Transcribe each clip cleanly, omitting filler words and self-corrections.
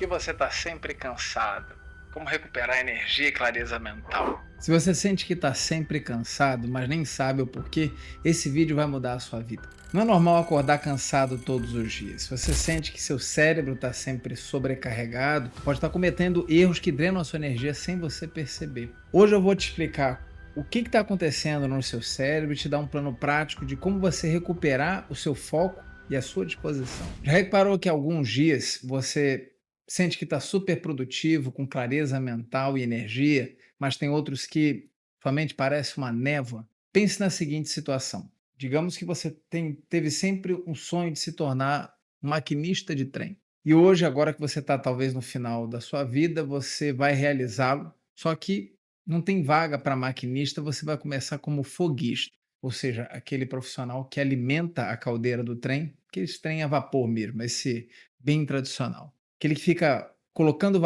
que você está sempre cansado? Como recuperar energia e clareza mental? Se você sente que está sempre cansado, mas nem sabe o porquê, esse vídeo vai mudar a sua vida. Não é normal acordar cansado todos os dias. Se você sente que seu cérebro está sempre sobrecarregado, pode estar cometendo erros que drenam a sua energia sem você perceber. Hoje eu vou te explicar o que está acontecendo no seu cérebro e te dar um plano prático de como você recuperar o seu foco e a sua disposição. Já reparou que alguns dias você sente que está super produtivo, com clareza mental e energia, mas tem outros que sua mente parece uma névoa? Pense na seguinte situação: digamos que você teve sempre um sonho de se tornar um maquinista de trem. E hoje, agora que você está talvez no final da sua vida, você vai realizá-lo, só que não tem vaga para maquinista, você vai começar como foguista, ou seja, aquele profissional que alimenta a caldeira do trem, aquele trem a vapor mesmo, esse bem tradicional. Aquele que fica colocando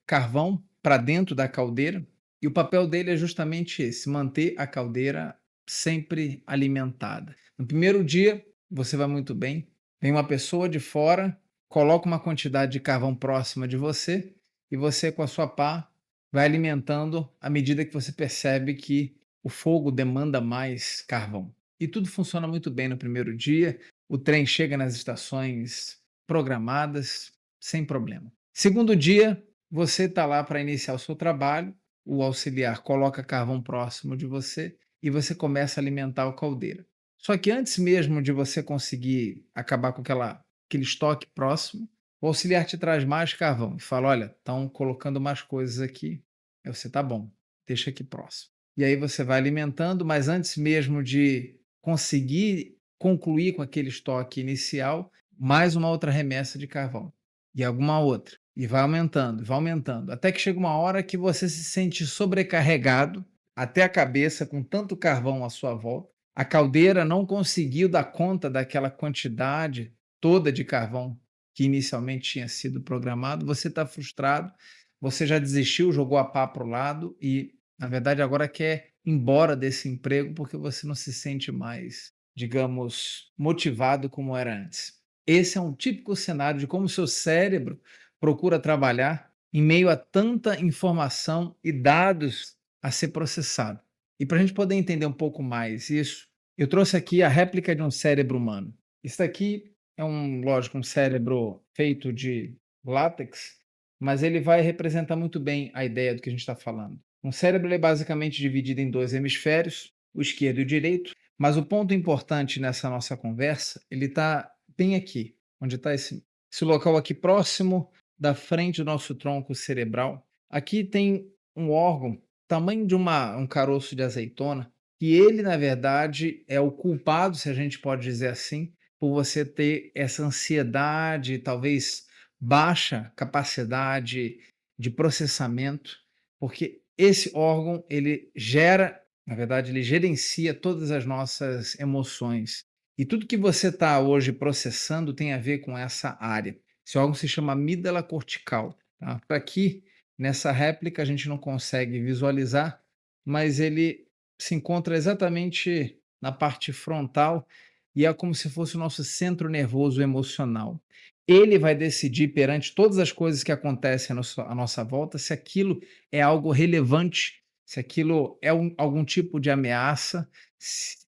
carvão para dentro da caldeira, e o papel dele é justamente esse: manter a caldeira sempre alimentada. No primeiro dia, você vai muito bem, vem uma pessoa de fora, coloca uma quantidade de carvão próxima de você, e você, com a sua pá, vai alimentando à medida que você percebe que o fogo demanda mais carvão. E tudo funciona muito bem no primeiro dia, o trem chega nas estações programadas, sem problema. Segundo dia, você está lá para iniciar o seu trabalho, o auxiliar coloca carvão próximo de você e você começa a alimentar a caldeira. Só que antes mesmo de você conseguir acabar com aquele estoque próximo, o auxiliar te traz mais carvão e fala: olha, estão colocando mais coisas aqui. Aí você: tá bom, deixa aqui próximo. E aí você vai alimentando, mas antes mesmo de conseguir concluir com aquele estoque inicial, mais uma outra remessa de carvão e alguma outra. E vai aumentando, até que chega uma hora que você se sente sobrecarregado até a cabeça com tanto carvão à sua volta. A caldeira não conseguiu dar conta daquela quantidade toda de carvão que inicialmente tinha sido programado. Você está frustrado, você já desistiu, jogou a pá para o lado e, na verdade, agora quer ir embora desse emprego porque você não se sente mais, digamos, motivado como era antes. Esse é um típico cenário de como o seu cérebro procura trabalhar em meio a tanta informação e dados a ser processado. E para a gente poder entender um pouco mais isso, eu trouxe aqui a réplica de um cérebro humano. Isso aqui é lógico, um cérebro feito de látex, mas ele vai representar muito bem a ideia do que a gente está falando. Um cérebro ele é basicamente dividido em dois hemisférios, o esquerdo e o direito, mas o ponto importante nessa nossa conversa, ele está bem aqui, onde está esse local aqui próximo da frente do nosso tronco cerebral. Aqui tem um órgão, tamanho de um caroço de azeitona, que ele, na verdade, é o culpado, se a gente pode dizer assim, por você ter essa ansiedade, talvez baixa capacidade de processamento, porque esse órgão, ele gera, na verdade, ele gerencia todas as nossas emoções. E tudo que você está hoje processando tem a ver com essa área. Esse órgão se chama amígdala cortical. Tá? Aqui, nessa réplica, a gente não consegue visualizar, mas ele se encontra exatamente na parte frontal e é como se fosse o nosso centro nervoso emocional. Ele vai decidir perante todas as coisas que acontecem à nossa volta se aquilo é algo relevante, se aquilo é algum tipo de ameaça,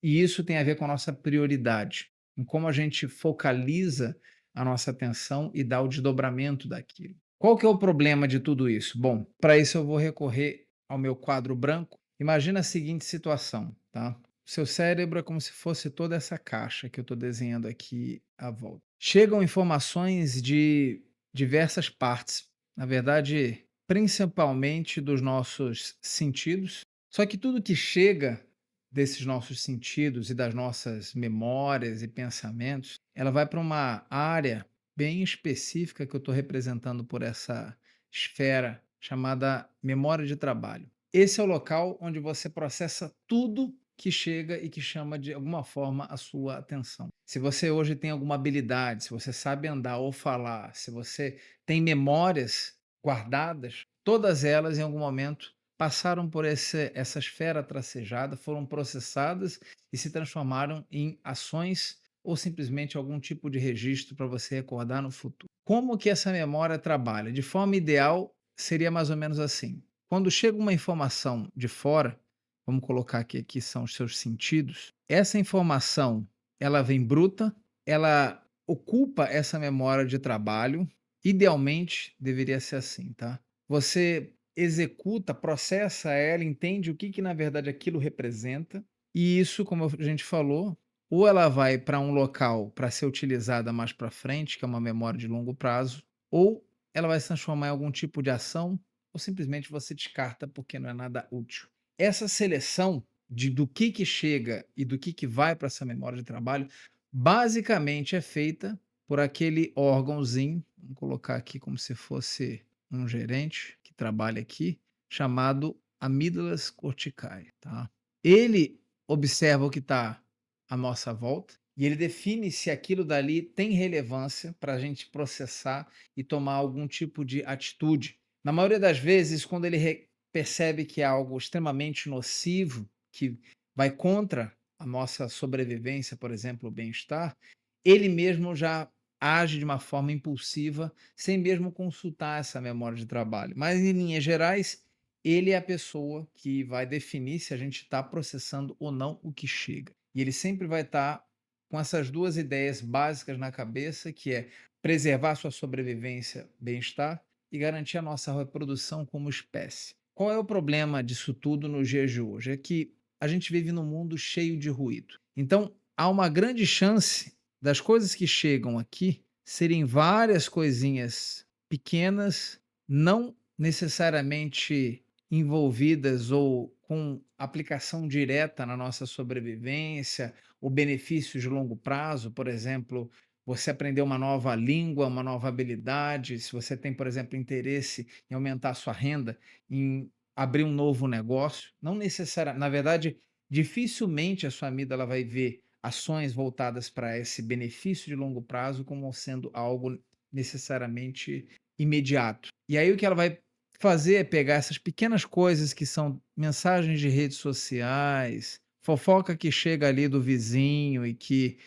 e isso tem a ver com a nossa prioridade, em como a gente focaliza a nossa atenção e dá o desdobramento daquilo. Qual que é o problema de tudo isso? Bom, para isso eu vou recorrer ao meu quadro branco. Imagina a seguinte situação, tá? Seu cérebro é como se fosse toda essa caixa que eu estou desenhando aqui à volta. Chegam informações de diversas partes, na verdade, principalmente dos nossos sentidos. Só que tudo que chega desses nossos sentidos e das nossas memórias e pensamentos, ela vai para uma área bem específica que eu estou representando por essa esfera chamada memória de trabalho. Esse é o local onde você processa tudo que chega e que chama de alguma forma a sua atenção. Se você hoje tem alguma habilidade, se você sabe andar ou falar, se você tem memórias guardadas, todas elas em algum momento passaram por essa esfera tracejada, foram processadas e se transformaram em ações ou simplesmente algum tipo de registro para você recordar no futuro. Como que essa memória trabalha? De forma ideal, seria mais ou menos assim: quando chega uma informação de fora, vamos colocar que aqui são os seus sentidos, essa informação ela vem bruta, ela ocupa essa memória de trabalho, idealmente deveria ser assim, tá? Você executa, processa ela, entende o que que na verdade aquilo representa, e isso, como a gente falou, ou ela vai para um local para ser utilizada mais para frente, que é uma memória de longo prazo, ou ela vai se transformar em algum tipo de ação, ou simplesmente você descarta porque não é nada útil. Essa seleção do que chega e do que vai para essa memória de trabalho, basicamente é feita por aquele órgãozinho, vamos colocar aqui como se fosse um gerente que trabalha aqui, chamado amígdalas corticais, tá? Ele observa o que está à nossa volta e ele define se aquilo dali tem relevância para a gente processar e tomar algum tipo de atitude. Na maioria das vezes, quando ele percebe que é algo extremamente nocivo, que vai contra a nossa sobrevivência, por exemplo, o bem-estar, ele mesmo já age de uma forma impulsiva, sem mesmo consultar essa memória de trabalho. Mas, em linhas gerais, ele é a pessoa que vai definir se a gente está processando ou não o que chega. E ele sempre vai estar com essas duas ideias básicas na cabeça, que é preservar sua sobrevivência, bem-estar, e garantir a nossa reprodução como espécie. Qual é o problema disso tudo nos dias de hoje? É que a gente vive num mundo cheio de ruído. Então, há uma grande chance das coisas que chegam aqui serem várias coisinhas pequenas, não necessariamente envolvidas ou com aplicação direta na nossa sobrevivência, ou benefícios de longo prazo, por exemplo, você aprender uma nova língua, uma nova habilidade, se você tem, por exemplo, interesse em aumentar a sua renda, em abrir um novo negócio, não necessariamente, na verdade, dificilmente a sua amígdala vai ver ações voltadas para esse benefício de longo prazo como sendo algo necessariamente imediato. E aí o que ela vai fazer é pegar essas pequenas coisas que são mensagens de redes sociais, fofoca que chega ali do vizinho e que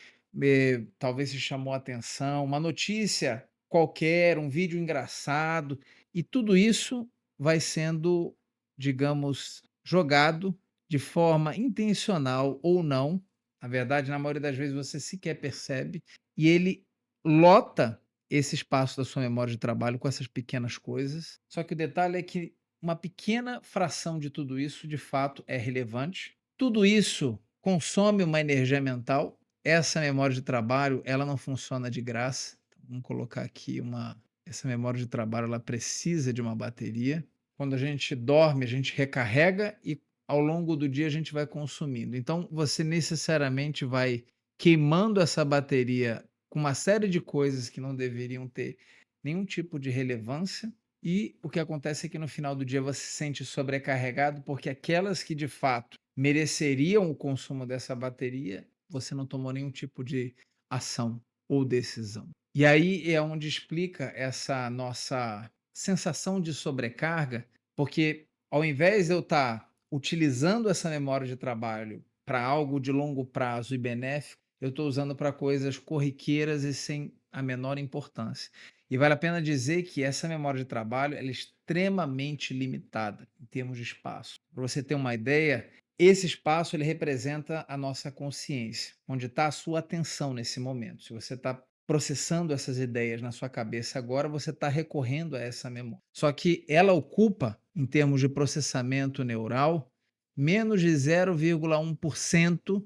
talvez se chamou a atenção, uma notícia qualquer, um vídeo engraçado, e tudo isso vai sendo, digamos, jogado de forma intencional ou não. Na verdade, na maioria das vezes você sequer percebe, e ele lota esse espaço da sua memória de trabalho com essas pequenas coisas. Só que o detalhe é que uma pequena fração de tudo isso, de fato, é relevante. Tudo isso consome uma energia mental. Essa memória de trabalho, ela não funciona de graça. Então, vamos colocar aqui uma essa memória de trabalho, ela precisa de uma bateria. Quando a gente dorme, a gente recarrega e ao longo do dia a gente vai consumindo. Então, você necessariamente vai queimando essa bateria com uma série de coisas que não deveriam ter nenhum tipo de relevância, e o que acontece é que no final do dia você se sente sobrecarregado, porque aquelas que de fato mereceriam o consumo dessa bateria, você não tomou nenhum tipo de ação ou decisão. E aí é onde explica essa nossa sensação de sobrecarga, porque ao invés de eu estar utilizando essa memória de trabalho para algo de longo prazo e benéfico, eu estou usando para coisas corriqueiras e sem a menor importância. E vale a pena dizer que essa memória de trabalho ela é extremamente limitada em termos de espaço. Para você ter uma ideia, esse espaço ele representa a nossa consciência, onde está a sua atenção nesse momento. Se você está processando essas ideias na sua cabeça agora, você está recorrendo a essa memória. Só que ela ocupa, em termos de processamento neural, menos de 0,1%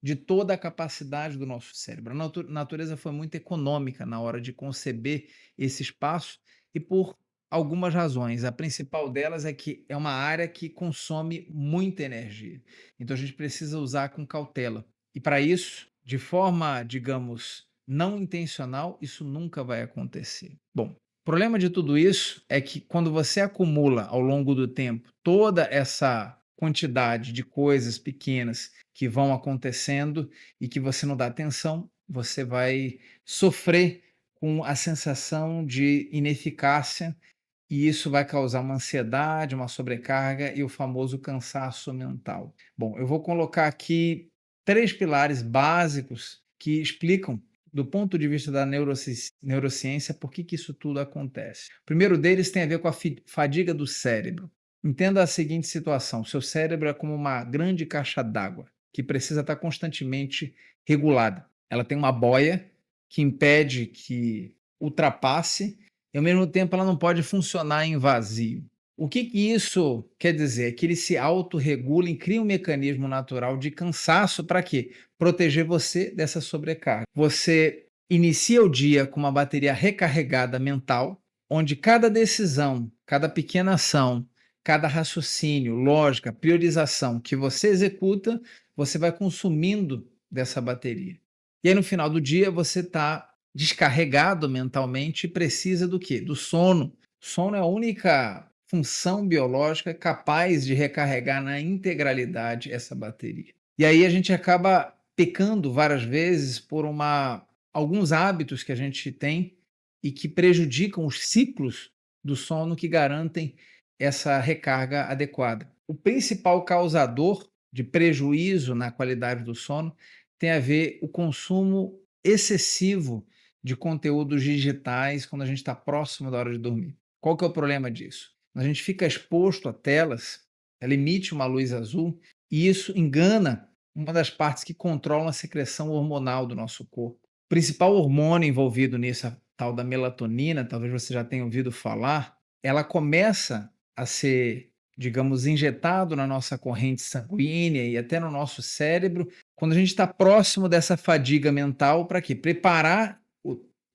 de toda a capacidade do nosso cérebro. A natureza foi muito econômica na hora de conceber esse espaço e por algumas razões. A principal delas é que é uma área que consome muita energia. Então a gente precisa usar com cautela. E para isso, de forma, digamos, não intencional, isso nunca vai acontecer. Bom, o problema de tudo isso é que quando você acumula ao longo do tempo toda essa quantidade de coisas pequenas que vão acontecendo e que você não dá atenção, você vai sofrer com a sensação de ineficácia, e isso vai causar uma ansiedade, uma sobrecarga e o famoso cansaço mental. Bom, eu vou colocar aqui 3 pilares básicos que explicam, do ponto de vista da neurociência, por que isso tudo acontece. O primeiro deles tem a ver com a fadiga do cérebro. Entenda a seguinte situação: seu cérebro é como uma grande caixa d'água que precisa estar constantemente regulada. Ela tem uma boia que impede que ultrapasse e, ao mesmo tempo, ela não pode funcionar em vazio. O que isso quer dizer? É que ele se autorregula e cria um mecanismo natural de cansaço para quê? Proteger você dessa sobrecarga. Você inicia o dia com uma bateria recarregada mental, onde cada decisão, cada pequena ação, cada raciocínio, lógica, priorização que você executa, você vai consumindo dessa bateria. E aí, no final do dia, você está descarregado mentalmente e precisa do quê? Do sono. Sono é a única função biológica capaz de recarregar na integralidade essa bateria. E aí a gente acaba pecando várias vezes por alguns hábitos que a gente tem e que prejudicam os ciclos do sono que garantem essa recarga adequada. O principal causador de prejuízo na qualidade do sono tem a ver o consumo excessivo de conteúdos digitais quando a gente está próximo da hora de dormir. Qual que é o problema disso? A gente fica exposto a telas, ela emite uma luz azul e isso engana uma das partes que controlam a secreção hormonal do nosso corpo. O principal hormônio envolvido nisso, a tal da melatonina, talvez você já tenha ouvido falar, ela começa a ser, digamos, injetado na nossa corrente sanguínea e até no nosso cérebro quando a gente está próximo dessa fadiga mental. Para quê? Preparar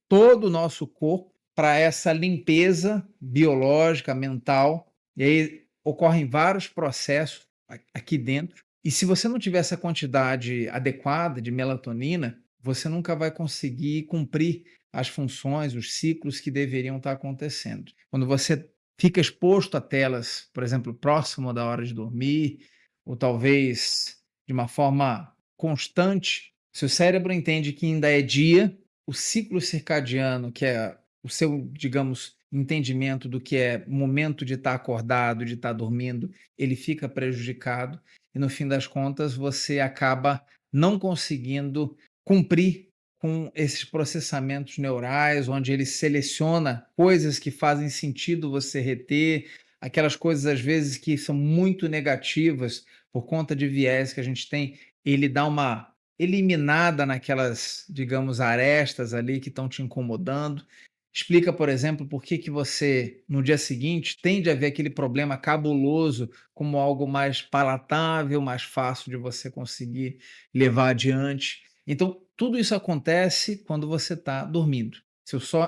todo o nosso corpo para essa limpeza biológica, mental, e aí ocorrem vários processos aqui dentro. E se você não tiver essa quantidade adequada de melatonina, você nunca vai conseguir cumprir as funções, os ciclos que deveriam estar acontecendo. Quando você fica exposto a telas, por exemplo, próximo da hora de dormir, ou talvez de uma forma constante, seu cérebro entende que ainda é dia, o ciclo circadiano, que é o seu, digamos, entendimento do que é momento de estar acordado, de estar dormindo, ele fica prejudicado e, no fim das contas, você acaba não conseguindo cumprir com esses processamentos neurais, onde ele seleciona coisas que fazem sentido você reter, aquelas coisas, às vezes, que são muito negativas por conta de viés que a gente tem, ele dá uma eliminada naquelas, digamos, arestas ali que estão te incomodando. Explica, por exemplo, por que você, no dia seguinte, tende a ver aquele problema cabuloso como algo mais palatável, mais fácil de você conseguir levar adiante. Então, tudo isso acontece quando você está dormindo.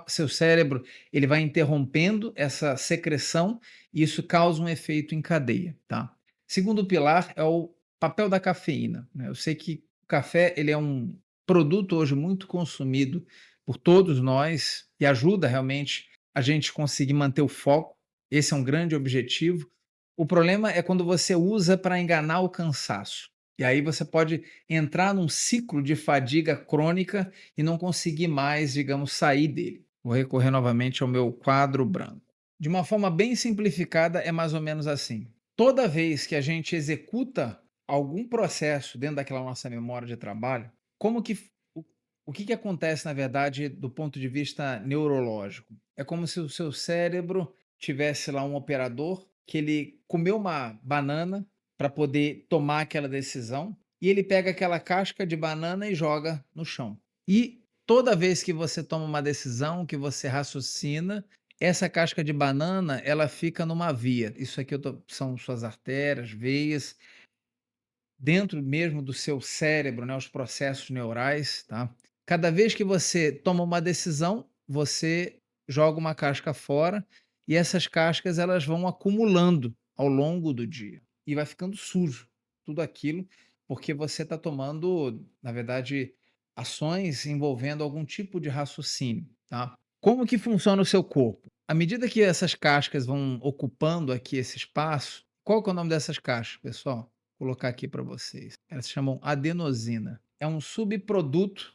Seu cérebro ele vai interrompendo essa secreção e isso causa um efeito em cadeia, tá? Segundo pilar é o papel da cafeína, né? Eu sei que o café ele é um produto hoje muito consumido por todos nós e ajuda realmente a gente conseguir manter o foco. Esse é um grande objetivo. O problema é quando você usa para enganar o cansaço. E aí você pode entrar num ciclo de fadiga crônica e não conseguir mais, digamos, sair dele. Vou recorrer novamente ao meu quadro branco. De uma forma bem simplificada, é mais ou menos assim. Toda vez que a gente executa algum processo dentro daquela nossa memória de trabalho, como que o, o que acontece, na verdade, do ponto de vista neurológico? É como se o seu cérebro tivesse lá um operador que ele comeu uma banana para poder tomar aquela decisão e ele pega aquela casca de banana e joga no chão. E toda vez que você toma uma decisão, que você raciocina, essa casca de banana, ela fica numa via. Isso aqui são suas artérias, veias, dentro mesmo do seu cérebro, né, os processos neurais, tá? Cada vez que você toma uma decisão, você joga uma casca fora e essas cascas elas vão acumulando ao longo do dia e vai ficando sujo tudo aquilo porque você está tomando, na verdade, ações envolvendo algum tipo de raciocínio, tá? Como que funciona o seu corpo? À medida que essas cascas vão ocupando aqui esse espaço, qual que é o nome dessas cascas, pessoal? Colocar aqui para vocês. Elas se chamam adenosina. É um subproduto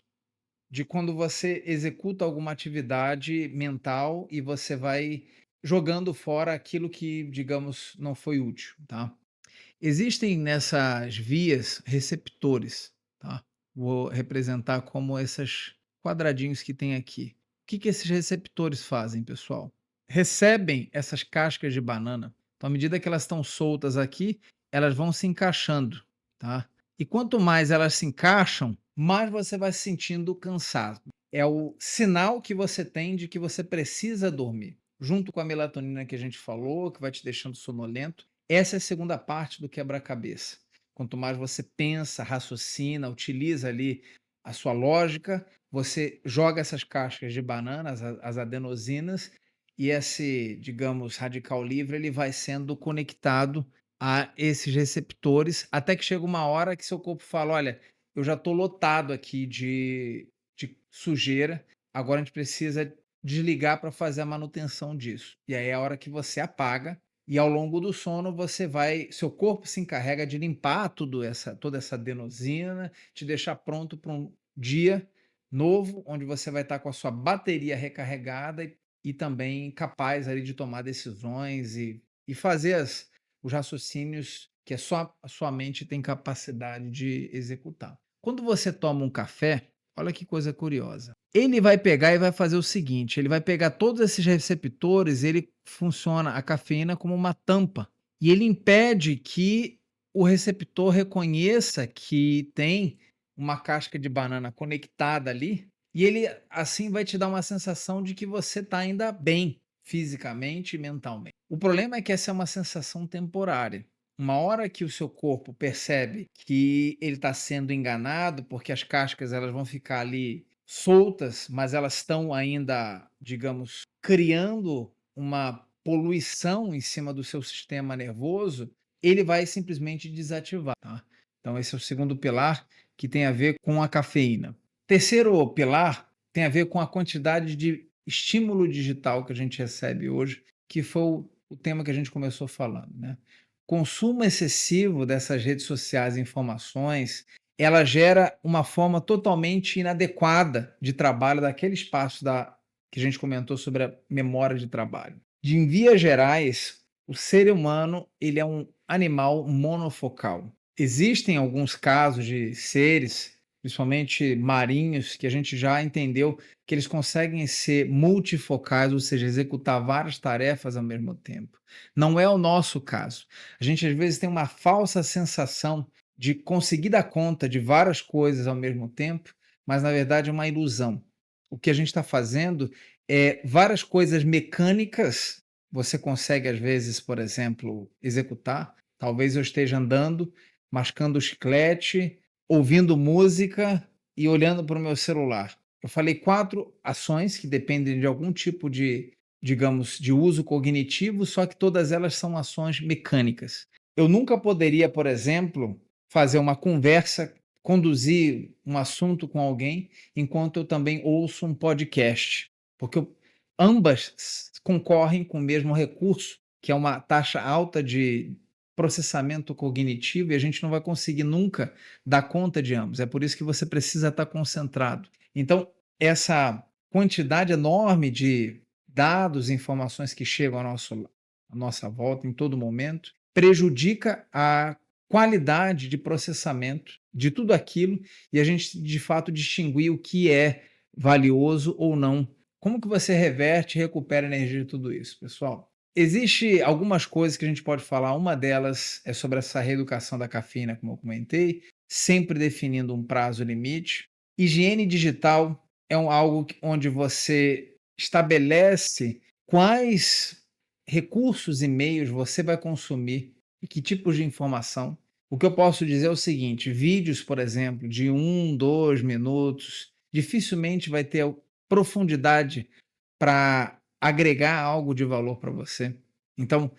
de quando você executa alguma atividade mental e você vai jogando fora aquilo que, digamos, não foi útil, tá? Existem nessas vias receptores, tá? Vou representar como esses quadradinhos que tem aqui. O que que esses receptores fazem, pessoal? Recebem essas cascas de banana, então à medida que elas estão soltas aqui, elas vão se encaixando, tá? E quanto mais elas se encaixam, mais você vai se sentindo cansado. É o sinal que você tem de que você precisa dormir. Junto com a melatonina que a gente falou, que vai te deixando sonolento, essa é a segunda parte do quebra-cabeça. Quanto mais você pensa, raciocina, utiliza ali a sua lógica, você joga essas cascas de banana, as adenosinas, e esse, digamos, radical livre, ele vai sendo conectado a esses receptores, até que chega uma hora que seu corpo fala: olha, eu já estou lotado aqui de sujeira, agora a gente precisa desligar para fazer a manutenção disso. E aí é a hora que você apaga e ao longo do sono você vai seu corpo se encarrega de limpar toda essa adenosina, te deixar pronto para um dia novo, onde você vai estar com a sua bateria recarregada e também capaz ali de tomar decisões e fazer os raciocínios que é só a sua mente tem capacidade de executar. Quando você toma um café, olha que coisa curiosa. Ele vai pegar e vai fazer o seguinte, ele vai pegar todos esses receptores, ele funciona a cafeína como uma tampa, e ele impede que o receptor reconheça que tem uma casca de banana conectada ali, e ele assim vai te dar uma sensação de que você está ainda bem fisicamente e mentalmente. O problema é que essa é uma sensação temporária. Uma hora que o seu corpo percebe que ele está sendo enganado, porque as cascas elas vão ficar ali soltas, mas elas estão ainda, digamos, criando uma poluição em cima do seu sistema nervoso, ele vai simplesmente desativar, tá? Então esse é o segundo pilar que tem a ver com a cafeína. Terceiro pilar tem a ver com a quantidade de estímulo digital que a gente recebe hoje, que foi o tema que a gente começou falando, né? Consumo excessivo dessas redes sociais e informações, ela gera uma forma totalmente inadequada de trabalho daquele espaço que a gente comentou sobre a memória de trabalho. Em vias gerais, o ser humano ele é um animal monofocal. Existem alguns casos de seres, principalmente marinhos, que a gente já entendeu que eles conseguem ser multifocais, ou seja, executar várias tarefas ao mesmo tempo. Não é o nosso caso. A gente às vezes tem uma falsa sensação de conseguir dar conta de várias coisas ao mesmo tempo, mas na verdade é uma ilusão. O que a gente está fazendo é várias coisas mecânicas, você consegue às vezes, por exemplo, executar. Talvez eu esteja andando, mascando chiclete, ouvindo música e olhando para o meu celular. Eu falei 4 ações que dependem de algum tipo de, digamos, de uso cognitivo, só que todas elas são ações mecânicas. Eu nunca poderia, por exemplo, fazer uma conversa, conduzir um assunto com alguém, enquanto eu também ouço um podcast, porque ambas concorrem com o mesmo recurso, que é uma taxa alta de processamento cognitivo, e a gente não vai conseguir nunca dar conta de ambos. É por isso que você precisa estar concentrado. Então, essa quantidade enorme de dados e informações que chegam à nossa volta em todo momento prejudica a qualidade de processamento de tudo aquilo e a gente de fato distinguir o que é valioso ou não. Como que você reverte e recupera a energia de tudo isso, pessoal? Existe algumas coisas que a gente pode falar, uma delas é sobre essa reeducação da cafeína, como eu comentei, sempre definindo um prazo limite. Higiene digital é algo onde você estabelece quais recursos e meios você vai consumir e que tipos de informação. O que eu posso dizer é o seguinte: vídeos, por exemplo, de 1, 2 minutos, dificilmente vai ter profundidade para agregar algo de valor para você. Então,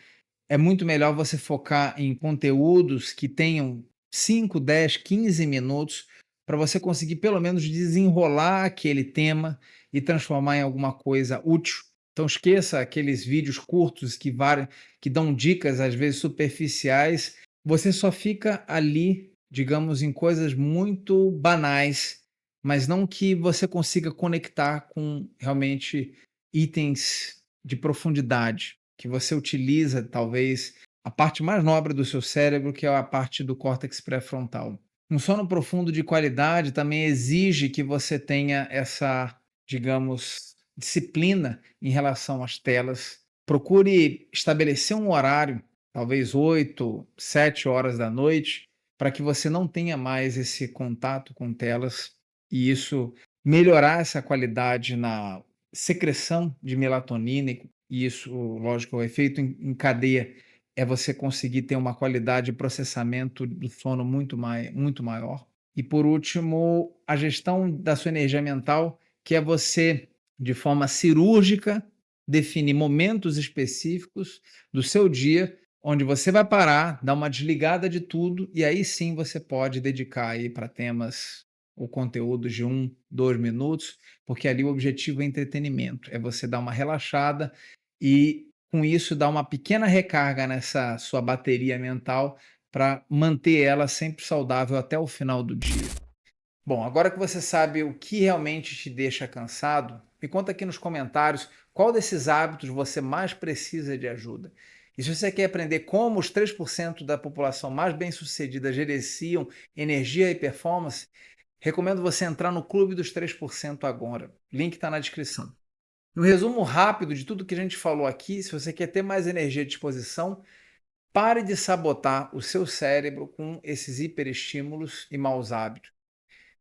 é muito melhor você focar em conteúdos que tenham 5, 10, 15 minutos para você conseguir pelo menos desenrolar aquele tema e transformar em alguma coisa útil. Então esqueça aqueles vídeos curtos que dão dicas às vezes superficiais. Você só fica ali, digamos, em coisas muito banais, mas não que você consiga conectar com realmente itens de profundidade, que você utiliza talvez a parte mais nobre do seu cérebro, que é a parte do córtex pré-frontal. Um sono profundo de qualidade também exige que você tenha essa, digamos, disciplina em relação às telas. Procure estabelecer um horário, talvez 8, 7 horas da noite, para que você não tenha mais esse contato com telas e isso melhorar essa qualidade na secreção de melatonina e isso, lógico, o efeito em cadeia é você conseguir ter uma qualidade de processamento do sono muito maior. E por último, a gestão da sua energia mental, que é você, de forma cirúrgica, definir momentos específicos do seu dia, onde você vai parar, dar uma desligada de tudo, e aí sim você pode dedicar aí para temas ou conteúdos de 1, 2 minutos, porque ali o objetivo é entretenimento, é você dar uma relaxada e com isso dar uma pequena recarga nessa sua bateria mental para manter ela sempre saudável até o final do dia. Bom, agora que você sabe o que realmente te deixa cansado, me conta aqui nos comentários qual desses hábitos você mais precisa de ajuda. E se você quer aprender como os 3% da população mais bem-sucedida gerenciam energia e performance, recomendo você entrar no Clube dos 3% agora. Link está na descrição. Um resumo rápido de tudo que a gente falou aqui, se você quer ter mais energia à disposição, pare de sabotar o seu cérebro com esses hiperestímulos e maus hábitos.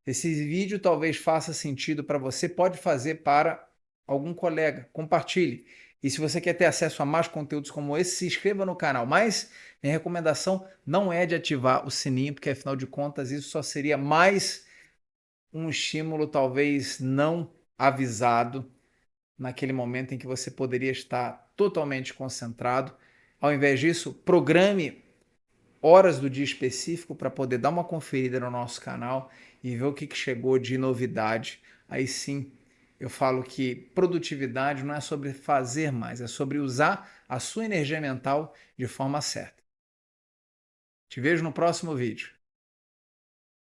Esse vídeo talvez faça sentido para você, pode fazer para algum colega, compartilhe. E se você quer ter acesso a mais conteúdos como esse, se inscreva no canal. Mas minha recomendação não é de ativar o sininho, porque afinal de contas isso só seria mais um estímulo talvez não avisado naquele momento em que você poderia estar totalmente concentrado. Ao invés disso, programe horas do dia específico para poder dar uma conferida no nosso canal e ver o que chegou de novidade. Aí sim, eu falo que produtividade não é sobre fazer mais, é sobre usar a sua energia mental de forma certa. Te vejo no próximo vídeo.